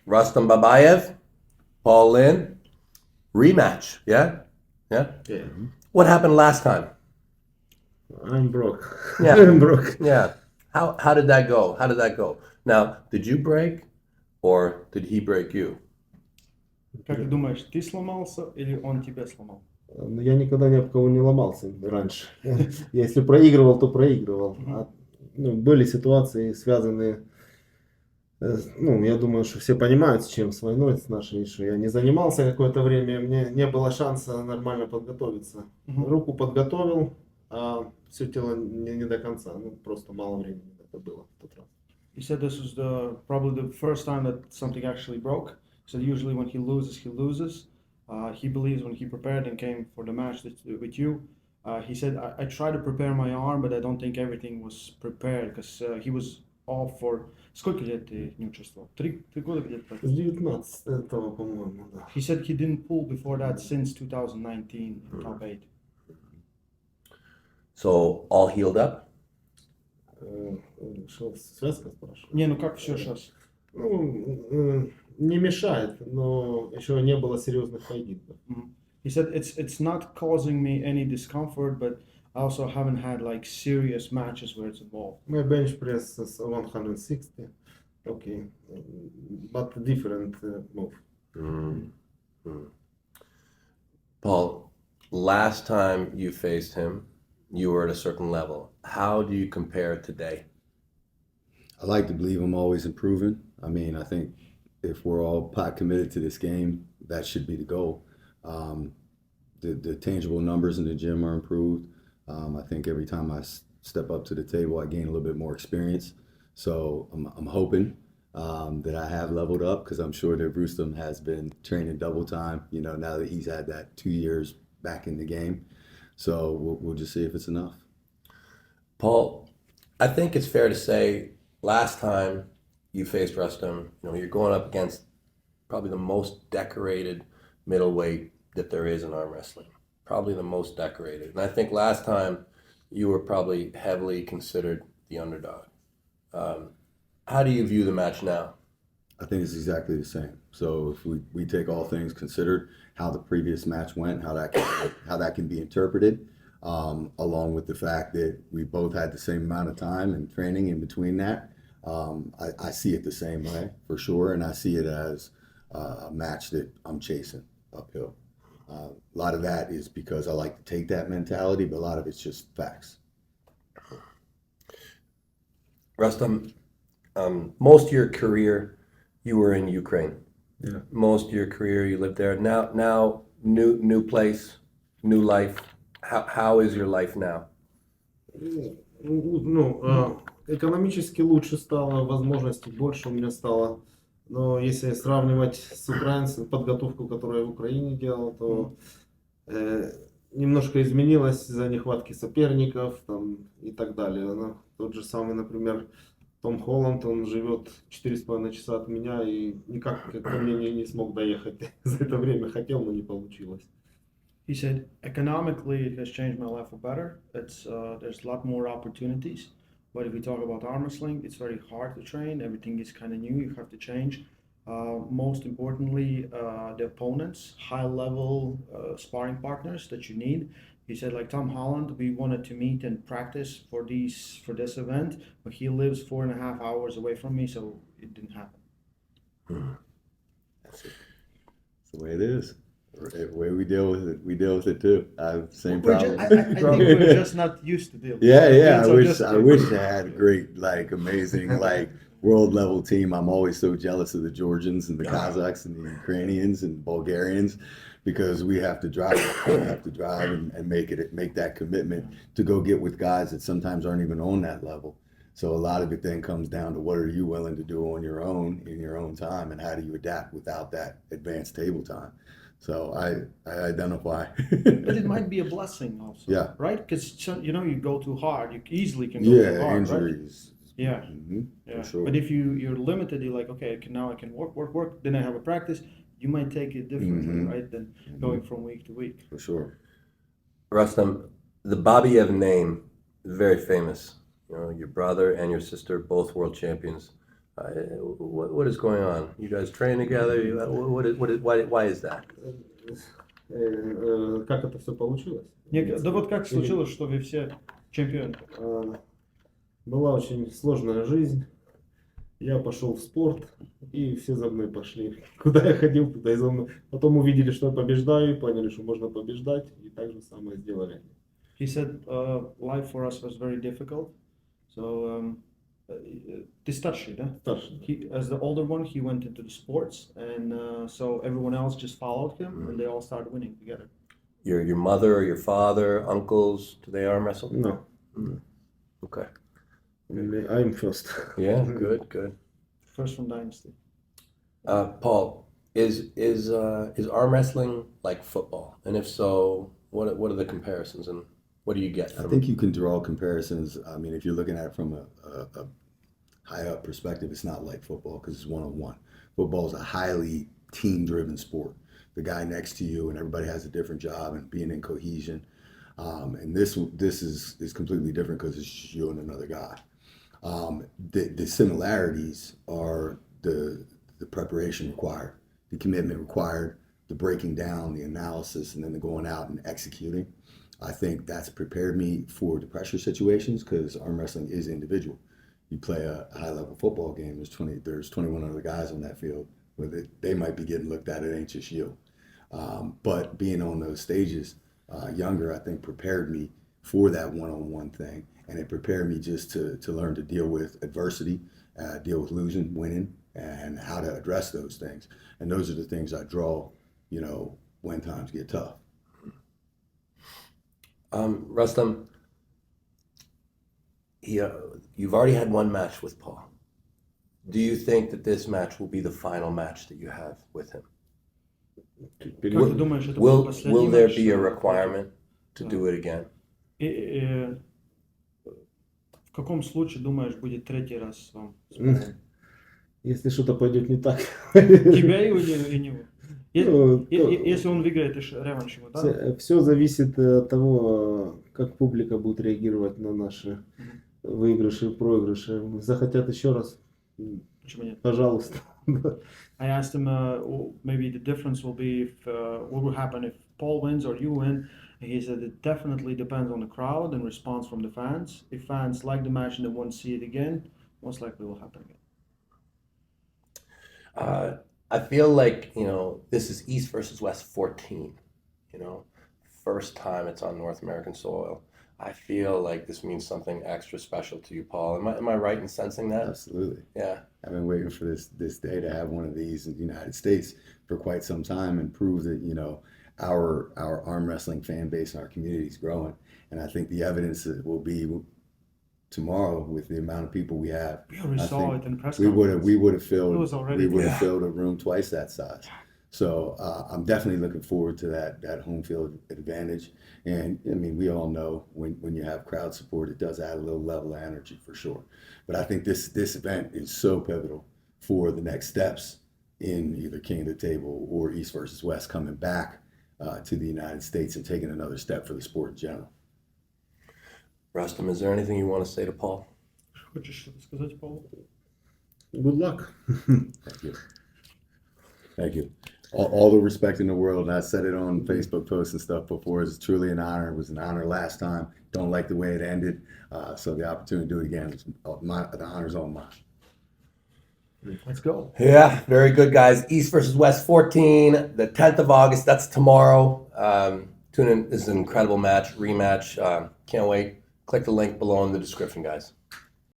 Rustam Babayev, Paul Lynn, rematch. Yeah? Yeah? Yeah. What happened last time? I'm broke. Yeah. I'm broke. Yeah. How did that go? How did that go? Now, did you break or did he break you? Как ты думаешь, ты сломался или он тебя сломал? Но я никогда ни об кого не ломался раньше. Если проигрывал, то проигрывал. Были ситуации, связанные... я думаю, что все понимают, с чем, с войной, с нашей, что я не занимался какое-то время, мне не было шанса нормально подготовиться. Руку подготовил, а все тело не до конца, просто мало времени это было в тот раз. He said this was probably the first time that something actually broke. So usually when he loses, he loses. He believes when he prepared and came for the match with you, he said, I tried to prepare my arm, but I don't think everything was prepared because he was off for... Сколько лет ты не участвовал? Три года где-то? С 19-го, по-моему, да. He said he didn't pull before that since 2019 in top 8. So, all healed up? Что, связка спрашивает? Не, как все сейчас? Не мешает, но еще не было серьезных поединков. He said it's not causing me any discomfort, but I also haven't had like serious matches where it's involved. My bench press is 160, okay, but different move. Paul, last time you faced him, you were at a certain level. How do you compare today? I like to believe I'm always improving. I mean, I think if we're all pot committed to this game, that should be the goal. The tangible numbers in the gym are improved. I think every time I step up to the table, I gain a little bit more experience. So I'm hoping that I have leveled up because I'm sure that Rustam has been training double time, now that he's had that 2 years back in the game. So we'll just see if it's enough. Paul, I think it's fair to say last time you faced Rustam, you're going up against probably the most decorated middleweight that there is in arm wrestling. Probably the most decorated. And I think last time you were probably heavily considered the underdog. How do you view the match now? I think it's exactly the same. So if we take all things considered, how the previous match went, how that can be interpreted, along with the fact that we both had the same amount of time and training in between that, I see it the same way for sure, and I see it as a match that I'm chasing uphill. A lot of that is because I like to take that mentality, but a lot of it's just facts. Rustam, most of your career you were in Ukraine. Yeah. Most of your career you lived there. Now new place, new life. How is your life now? Экономически лучше стало, возможностей больше у меня стало. Но если сравнивать с украинцем, подготовку, которую я в Украине делал, то немножко изменилось из-за нехватки соперников и так далее. Тот же самый, например, Том Холланд, он живет 4,5 часа от меня и никак ко мне не смог доехать. За это время хотел, но не получилось. He said, economically, it has changed my life for better. There's a lot more opportunities. But if we talk about arm wrestling, it's very hard to train. Everything is kind of new. You have to change. Most importantly, the opponents, high-level sparring partners that you need. He said, like Tom Holland, we wanted to meet and practice for this event, but he lives 4.5 hours away from me, so it didn't happen. That's the way it is. The way we deal with it too. I have the same problem. I think we're just not used to dealing. Yeah. I wish I had a great, amazing, world level team. I'm always so jealous of the Georgians and the Kazakhs and the Ukrainians and Bulgarians because we have to drive. And make that commitment to go get with guys that sometimes aren't even on that level. So a lot of it then comes down to what are you willing to do on your own in your own time, and how do you adapt without that advanced table time. So I identify. But it might be a blessing also. Yeah. Right? Because you go too hard, you easily can go too hard. Injuries. Right? Yeah. Mm-hmm. Yeah. For sure. But if you're limited, you're like, okay, now I can work. Then I have a practice. You might take it differently, right? Than going from week to week. For sure. Rustam, the Babiev name is very famous. Your brother and your sister, both world champions. What is going on? You guys train together? Why is that? Как это все получилось? Да вот как случилось, что вы все чемпионы? Была очень сложная жизнь. Я пошел в спорт, и все за мной пошли. Куда я ходил, туда и за мной. Потом увидели, что я побеждаю, поняли, что можно побеждать, и так же самое сделали. He said life for us was very difficult. So ты старший, да? Старший. As the older one, he went into the sports, and so everyone else just followed him, and they all started winning together. Your mother or your father, uncles, do they arm wrestle? No. Okay. I'm first. Yeah, good. First from Dynasty. Paul, is arm wrestling like football? And if so, what are the comparisons and what do you get I from think you can draw comparisons. I mean, if you're looking at it from a high up perspective, it's not like football because it's one-on-one. Football is a highly team-driven sport. The guy next to you and everybody has a different job and being in cohesion. And this is completely different because it's just you and another guy. The similarities are the preparation required, the commitment required, the breaking down, the analysis, and then the going out and executing. I think that's prepared me for the pressure situations because arm wrestling is individual. You play a high-level football game, there's 21 other guys on that field. They might be getting looked at, it ain't just you. But being on those stages younger, I think prepared me for that one-on-one thing. And it prepared me just to learn to deal with adversity, deal with losing, winning, and how to address those things. And those are the things I draw, when times get tough. Rustam, you've already had one match with Paul. Do you think that this match will be the final match that you have with him? Как ты думаешь, это будет Will последний there матч? be a requirement to do it again? В каком случае, думаешь, будет третий раз вам? Если что-то пойдет не так. Тебя и него. Ну, Если он выиграет реванш его, да? Все зависит от того, как публика будет реагировать на наши выигрыши и проигрыши. Захотят еще раз, Почему нет? пожалуйста. I asked him, maybe the difference will be if what will happen if Paul wins or you win. And he said it definitely depends on the crowd and response from the fans. If fans like the match and they want to see it again, most likely it will happen again. I feel like, this is East versus West 14, first time it's on North American soil. I feel like this means something extra special to you, Paul. Am I right in sensing that? Absolutely. Yeah. I've been waiting for this day to have one of these in the United States for quite some time and prove that, our arm wrestling fan base and our community is growing. And I think the evidence will be tomorrow with the amount of people we have. We already saw it in press We conference. would have filled. It was already We would there. have filled a room twice that size. So I'm definitely looking forward to that home field advantage. And I mean, we all know when you have crowd support, it does add a little level of energy for sure. But I think this event is so pivotal for the next steps in either King of the Table or East versus West coming back to the United States and taking another step for the sport in general. Rustam, is there anything you want to say to Paul? Хочешь что-то сказать, Павел? Good luck. Thank you. Thank you. All the respect in the world, and I said it on Facebook posts and stuff before. It's truly an honor. It was an honor last time. Don't like the way it ended. So the opportunity to do it again, the honor's all mine. Let's go. Yeah, very good, guys. East versus West 14, the 10th of August. That's tomorrow. Tune in. This is an incredible match, rematch. Can't wait. Click the link below in the description, guys.